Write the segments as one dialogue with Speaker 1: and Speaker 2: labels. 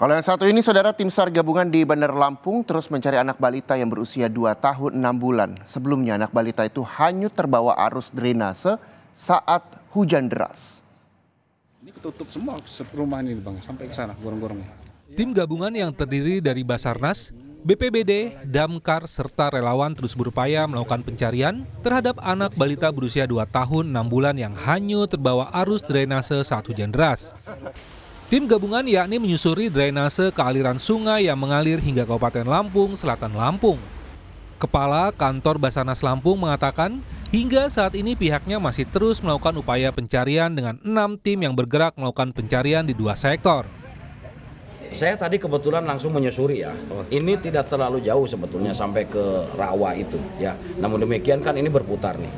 Speaker 1: Kalau yang satu ini, saudara, tim SAR gabungan di Bandar Lampung terus mencari anak balita yang berusia 2 tahun 6 bulan. Sebelumnya anak balita itu hanyut terbawa arus drainase saat hujan deras.
Speaker 2: Ini ketutup semua perumahan ini, Bang, sampai ke sana gorong-gorongnya.
Speaker 3: Tim gabungan yang terdiri dari Basarnas, BPBD, Damkar, serta relawan terus berupaya melakukan pencarian terhadap anak balita berusia 2 tahun 6 bulan yang hanyut terbawa arus drainase saat hujan deras. Tim gabungan yakni menyusuri drainase ke aliran sungai yang mengalir hingga Kabupaten Lampung, Selatan Lampung. Kepala Kantor Basarnas Lampung mengatakan hingga saat ini pihaknya masih terus melakukan upaya pencarian dengan 6 tim yang bergerak melakukan pencarian di 2 sektor.
Speaker 4: Saya tadi kebetulan langsung menyusuri ya. Ini tidak terlalu jauh sebetulnya sampai ke rawa itu ya. Namun demikian kan ini berputar nih.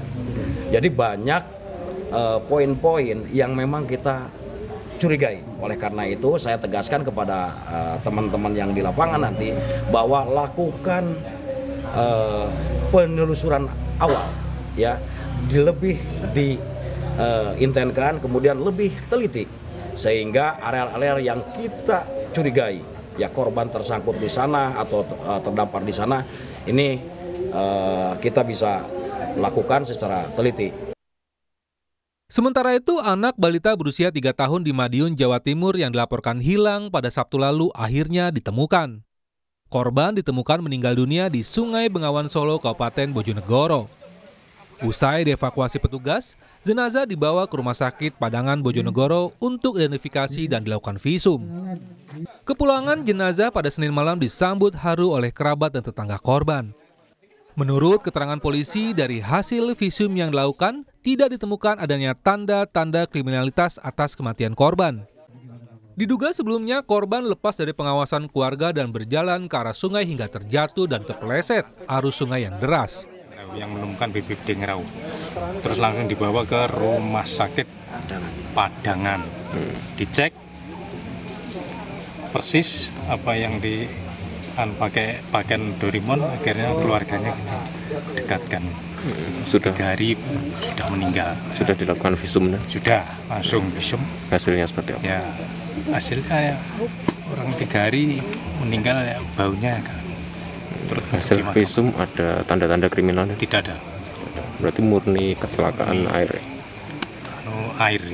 Speaker 4: Jadi banyak poin-poin yang memang kita curigai. Oleh karena itu saya tegaskan kepada teman-teman yang di lapangan nanti bahwa lakukan penelusuran awal ya, lebih diintensifkan, kemudian lebih teliti sehingga area-area yang kita curigai ya korban tersangkut di sana atau terdampar di sana ini kita bisa lakukan secara teliti.
Speaker 3: Sementara itu, anak balita berusia 3 tahun di Madiun, Jawa Timur yang dilaporkan hilang pada Sabtu lalu akhirnya ditemukan. Korban ditemukan meninggal dunia di Sungai Bengawan Solo, Kabupaten Bojonegoro. Usai dievakuasi petugas, jenazah dibawa ke Rumah Sakit Padangan Bojonegoro untuk identifikasi dan dilakukan visum. Kepulangan jenazah pada Senin malam disambut haru oleh kerabat dan tetangga korban. Menurut keterangan polisi, dari hasil visum yang dilakukan, tidak ditemukan adanya tanda-tanda kriminalitas atas kematian korban. Diduga sebelumnya korban lepas dari pengawasan keluarga dan berjalan ke arah sungai hingga terjatuh dan terpeleset arus sungai yang deras.
Speaker 2: Yang menemukan BPBD Ngerau, terus langsung dibawa ke Rumah Sakit Padangan. Dicek persis apa yang pakai pakaian Doraemon, akhirnya keluarganya kita dekatkan.
Speaker 5: Sudah
Speaker 2: 3 hari sudah meninggal.
Speaker 5: Sudah dilakukan visum?
Speaker 2: Sudah langsung visum.
Speaker 5: Hasilnya seperti apa?
Speaker 2: Ya hasilnya ya, orang 3 hari meninggal ya, baunya kan.
Speaker 5: Hasil visum ada tanda-tanda kriminal?
Speaker 2: Tidak ada.
Speaker 5: Berarti murni kecelakaan air.
Speaker 2: Air.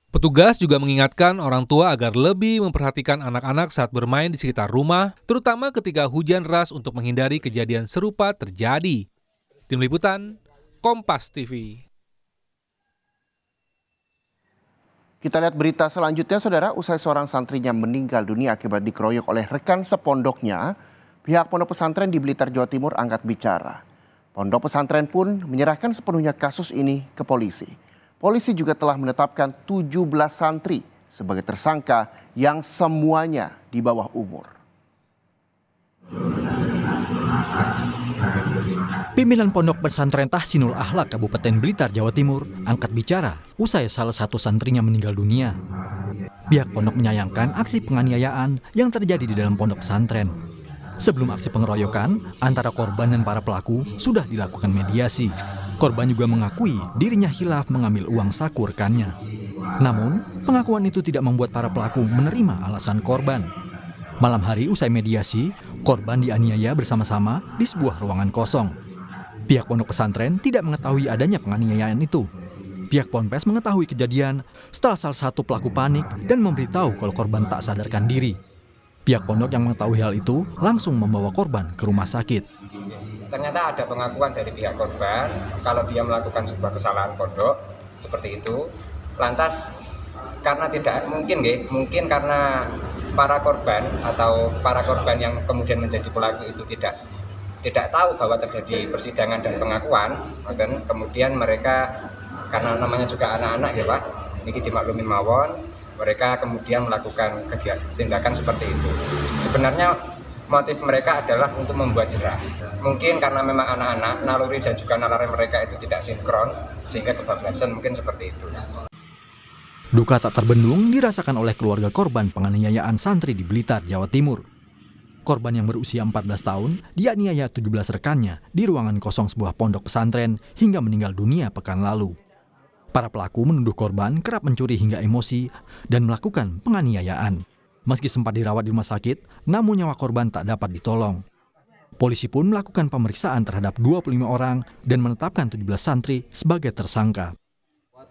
Speaker 3: Petugas juga mengingatkan orang tua agar lebih memperhatikan anak-anak saat bermain di sekitar rumah, terutama ketika hujan deras untuk menghindari kejadian serupa terjadi. Tim Liputan, Kompas TV.
Speaker 1: Kita lihat berita selanjutnya, saudara. Usai seorang santrinya meninggal dunia akibat dikeroyok oleh rekan sepondoknya, pihak pondok pesantren di Blitar, Jawa Timur angkat bicara. Pondok pesantren pun menyerahkan sepenuhnya kasus ini ke polisi. Polisi juga telah menetapkan 17 santri sebagai tersangka yang semuanya di bawah umur.
Speaker 6: Pimpinan Pondok Pesantren Tahsinul Akhlak Kabupaten Blitar, Jawa Timur angkat bicara usai salah satu santrinya meninggal dunia. Pihak pondok menyayangkan aksi penganiayaan yang terjadi di dalam pondok pesantren. Sebelum aksi pengeroyokan, antara korban dan para pelaku sudah dilakukan mediasi. Korban juga mengakui dirinya khilaf mengambil uang saku rekannya. Namun, pengakuan itu tidak membuat para pelaku menerima alasan korban. Malam hari usai mediasi, korban dianiaya bersama-sama di sebuah ruangan kosong. Pihak pondok pesantren tidak mengetahui adanya penganiayaan itu. Pihak Ponpes mengetahui kejadian setelah salah satu pelaku panik dan memberitahu kalau korban tak sadarkan diri. Pihak pondok yang mengetahui hal itu langsung membawa korban ke rumah sakit.
Speaker 7: Ternyata ada pengakuan dari pihak korban kalau dia melakukan sebuah kesalahan pondok seperti itu. Lantas karena tidak mungkin karena para korban atau para korban yang kemudian menjadi pelaku itu tidak tahu bahwa terjadi persidangan dan pengakuan, dan kemudian mereka karena namanya juga anak-anak ya Pak, ini dimaklumin mawon, mereka kemudian melakukan tindakan seperti itu. Sebenarnya motif mereka adalah untuk membuat jerah. Mungkin karena memang anak-anak, naluri dan juga nalar mereka itu tidak sinkron, sehingga kebablasan mungkin seperti itu.
Speaker 6: Duka tak terbendung dirasakan oleh keluarga korban penganiayaan santri di Blitar, Jawa Timur. Korban yang berusia 14 tahun dianiaya 17 rekannya di ruangan kosong sebuah pondok pesantren hingga meninggal dunia pekan lalu. Para pelaku menuduh korban kerap mencuri hingga emosi dan melakukan penganiayaan. Meski sempat dirawat di rumah sakit, namun nyawa korban tak dapat ditolong. Polisi pun melakukan pemeriksaan terhadap 25 orang dan menetapkan 17 santri sebagai tersangka.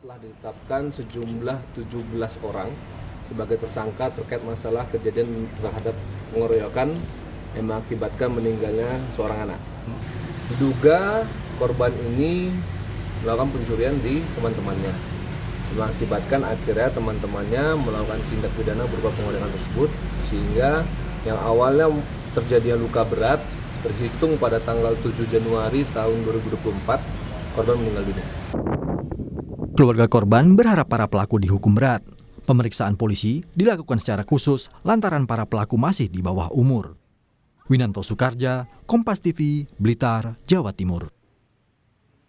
Speaker 8: Telah ditetapkan sejumlah 17 orang sebagai tersangka terkait masalah kejadian terhadap pengeroyokan yang mengakibatkan meninggalnya seorang anak. Diduga korban ini melakukan pencurian di teman-temannya, mengakibatkan akhirnya teman-temannya melakukan tindak pidana berupa pengeroyokan tersebut, sehingga yang awalnya terjadinya luka berat terhitung pada tanggal 7 Januari tahun 2024 korban meninggal dunia.
Speaker 6: Keluarga korban berharap para pelaku dihukum berat. Pemeriksaan polisi dilakukan secara khusus lantaran para pelaku masih di bawah umur. Winanto Soekarja, Kompas TV, Blitar, Jawa Timur.